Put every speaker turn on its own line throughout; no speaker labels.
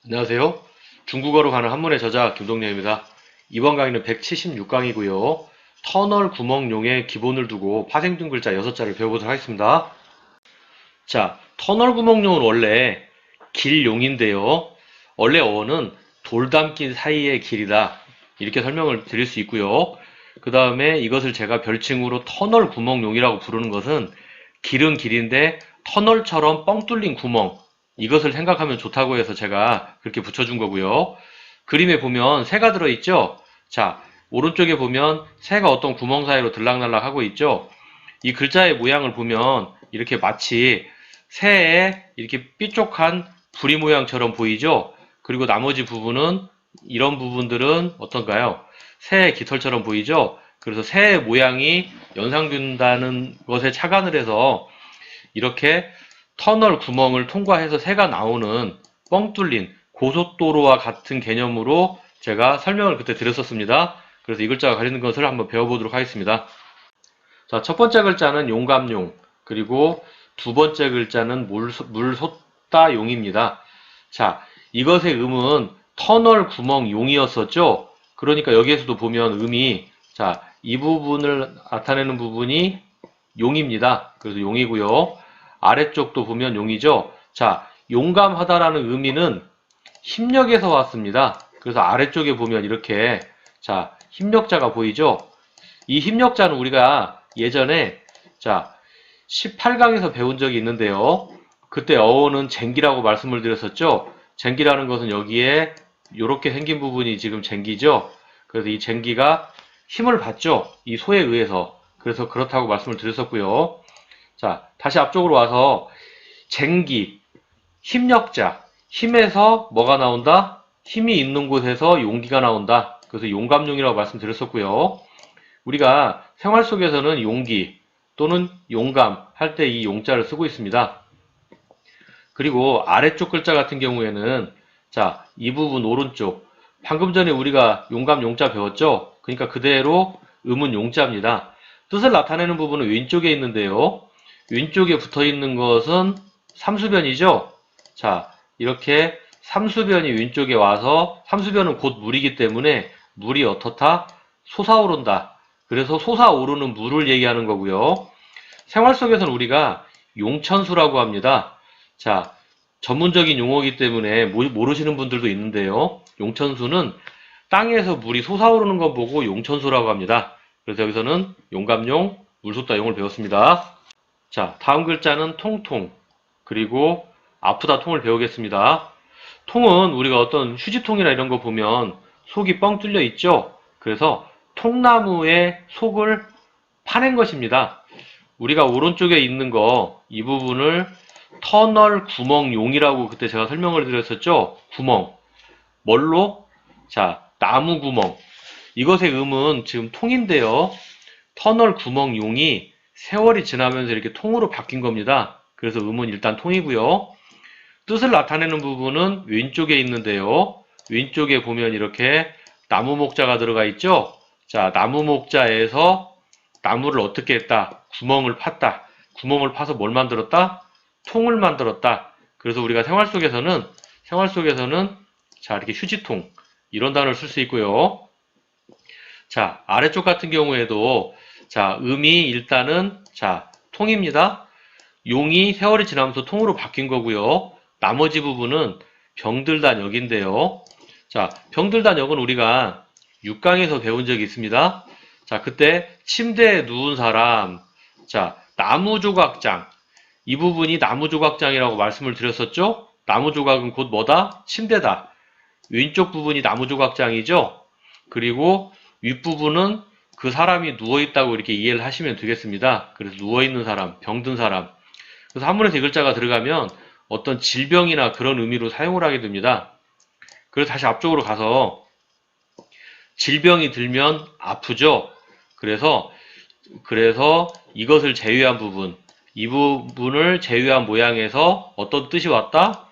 안녕하세요. 중국어로 가는 한문의 저자 김동래입니다. 이번 강의는 176강이고요. 터널 구멍용의 기본을 두고 파생된 글자 6자를 배워보도록 하겠습니다. 자, 터널 구멍용은 원래 길용인데요. 원래 어는 돌담길 사이의 길이다. 이렇게 설명을 드릴 수 있고요. 그 다음에 이것을 제가 별칭으로 터널 구멍용이라고 부르는 것은 길은 길인데 터널처럼 뻥 뚫린 구멍, 이것을 생각하면 좋다고 해서 제가 그렇게 붙여준 거고요. 그림에 보면 새가 들어있죠? 자, 오른쪽에 보면 새가 어떤 구멍 사이로 들락날락 하고 있죠? 이 글자의 모양을 보면 이렇게 마치 새의 이렇게 삐쪽한 부리 모양처럼 보이죠? 그리고 나머지 부분은 이런 부분들은 어떤가요? 새의 깃털처럼 보이죠? 그래서 새의 모양이 연상된다는 것에 착안을 해서 이렇게 터널 구멍을 통과해서 새가 나오는 뻥 뚫린 고속도로와 같은 개념으로 제가 설명을 그때 드렸었습니다. 그래서 이 글자가 가리는 것을 한번 배워보도록 하겠습니다. 자, 첫 번째 글자는 용감용, 그리고 두 번째 글자는 물솟다용입니다. 자, 이것의 음은 터널 구멍 용이었었죠? 그러니까 여기에서도 보면 음이, 자, 이 부분을 나타내는 부분이 용입니다. 그래서 용이고요. 아래쪽도 보면 용이죠? 자, 용감하다라는 의미는 힘력에서 왔습니다. 그래서 아래쪽에 보면 이렇게, 자, 힘력자가 보이죠? 이 힘력자는 우리가 예전에, 자, 18강에서 배운 적이 있는데요. 그때 어원은 쟁기라고 말씀을 드렸었죠? 쟁기라는 것은 여기에 이렇게 생긴 부분이 지금 쟁기죠? 그래서 이 쟁기가 힘을 받죠? 이 소에 의해서. 그래서 그렇다고 말씀을 드렸었고요. 자, 다시 앞쪽으로 와서 쟁기, 힘력자, 힘에서 뭐가 나온다? 힘이 있는 곳에서 용기가 나온다. 그래서 용감용이라고 말씀드렸었고요. 우리가 생활 속에서는 용기 또는 용감 할 때 이 용자를 쓰고 있습니다. 그리고 아래쪽 글자 같은 경우에는, 자, 이 부분 오른쪽, 방금 전에 우리가 용감 용자 배웠죠? 그러니까 그대로 음은 용자입니다. 뜻을 나타내는 부분은 왼쪽에 있는데요. 왼쪽에 붙어 있는 것은 삼수변이죠? 자, 이렇게 삼수변이 왼쪽에 와서, 삼수변은 곧 물이기 때문에 물이 어떻다? 솟아오른다. 그래서 솟아오르는 물을 얘기하는 거고요. 생활 속에서는 우리가 용천수라고 합니다. 자, 전문적인 용어이기 때문에 모르시는 분들도 있는데요. 용천수는 땅에서 물이 솟아오르는 거 보고 용천수라고 합니다. 그래서 여기서는 용감용, 물솟다용을 배웠습니다. 자, 다음 글자는 통통, 그리고 아프다 통을 배우겠습니다. 통은 우리가 어떤 휴지통이나 이런 거 보면 속이 뻥 뚫려 있죠? 그래서 통나무의 속을 파낸 것입니다. 우리가 오른쪽에 있는 거, 이 부분을 터널 구멍용이라고 그때 제가 설명을 드렸었죠? 구멍. 뭘로? 자, 나무 구멍. 이것의 음은 지금 통인데요. 터널 구멍용이 세월이 지나면서 이렇게 통으로 바뀐 겁니다. 그래서 음은 일단 통이고요. 뜻을 나타내는 부분은 왼쪽에 있는데요. 왼쪽에 보면 이렇게 나무 목자가 들어가 있죠? 자, 나무 목자에서 나무를 어떻게 했다? 구멍을 팠다. 구멍을 파서 뭘 만들었다? 통을 만들었다. 그래서 우리가 생활 속에서는 자, 이렇게 휴지통, 이런 단어를 쓸 수 있고요. 자, 아래쪽 같은 경우에도, 자, 음이 일단은, 자, 통입니다. 용이 세월이 지나면서 통으로 바뀐 거고요. 나머지 부분은 병들단역인데요. 자, 병들단역은 우리가 6강에서 배운 적이 있습니다. 자, 그때 침대에 누운 사람, 자, 나무조각장, 이 부분이 나무조각장이라고 말씀을 드렸었죠? 나무조각은 곧 뭐다? 침대다. 왼쪽 부분이 나무조각장이죠? 그리고 윗부분은 그 사람이 누워있다고 이렇게 이해를 하시면 되겠습니다. 그래서 누워있는 사람, 병든 사람. 그래서 한문에서 이 글자가 들어가면 어떤 질병이나 그런 의미로 사용을 하게 됩니다. 그래서 다시 앞쪽으로 가서 질병이 들면 아프죠? 그래서 이것을 제외한 부분, 이 부분을 제외한 모양에서 어떤 뜻이 왔다?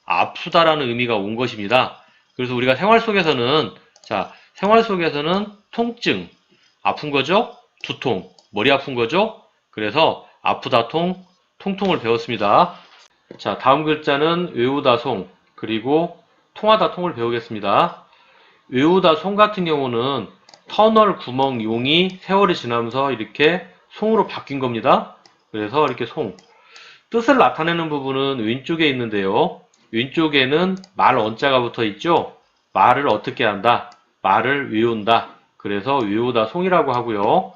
아프다라는 의미가 온 것입니다. 그래서 우리가 생활 속에서는, 자, 생활 속에서는 통증, 아픈 거죠? 두통, 머리 아픈 거죠? 그래서 아프다 통, 통통을 배웠습니다. 자, 다음 글자는 외우다 송, 그리고 통하다 통을 배우겠습니다. 외우다 송 같은 경우는 터널 구멍 용이 세월이 지나면서 이렇게 송으로 바뀐 겁니다. 그래서 이렇게 송. 뜻을 나타내는 부분은 왼쪽에 있는데요. 왼쪽에는 말 언자가 붙어 있죠. 말을 어떻게 한다? 말을 외운다. 그래서 외우다 송이라고 하고요.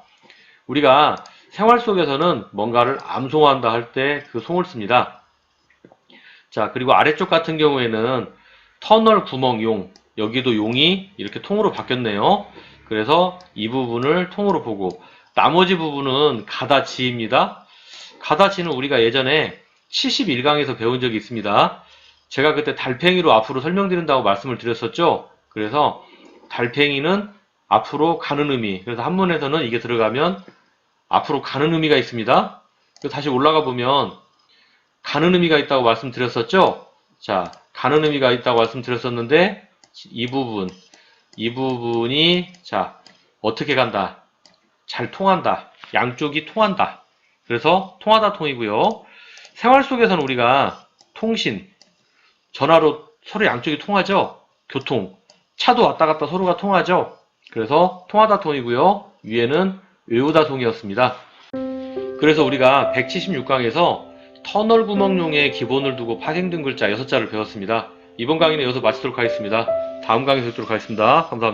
우리가 생활 속에서는 뭔가를 암송한다 할 때 그 송을 씁니다. 자, 그리고 아래쪽 같은 경우에는 터널 구멍 용. 여기도 용이 이렇게 통으로 바뀌었네요. 그래서 이 부분을 통으로 보고 나머지 부분은 가다지입니다. 가다지는 우리가 예전에 71강에서 배운 적이 있습니다. 제가 그때 달팽이로 앞으로 설명드린다고 말씀을 드렸었죠. 그래서 달팽이는 앞으로 가는 의미. 그래서 한문에서는 이게 들어가면 앞으로 가는 의미가 있습니다. 다시 올라가 보면 가는 의미가 있다고 말씀드렸었죠. 자, 가는 의미가 있다고 말씀드렸었는데 이 부분이 자 어떻게 간다? 잘 통한다. 양쪽이 통한다. 그래서 통하다 통이고요. 생활 속에서는 우리가 통신, 전화로 서로 양쪽이 통하죠. 교통, 차도 왔다 갔다 서로가 통하죠. 그래서 통하다 통이고요. 위에는 외우다 통이었습니다. 그래서 우리가 176강에서 터널 구멍용의 기본을 두고 파생된 글자 6자를 배웠습니다. 이번 강의는 여기서 마치도록 하겠습니다. 다음 강의에서 뵙도록 하겠습니다. 감사합니다.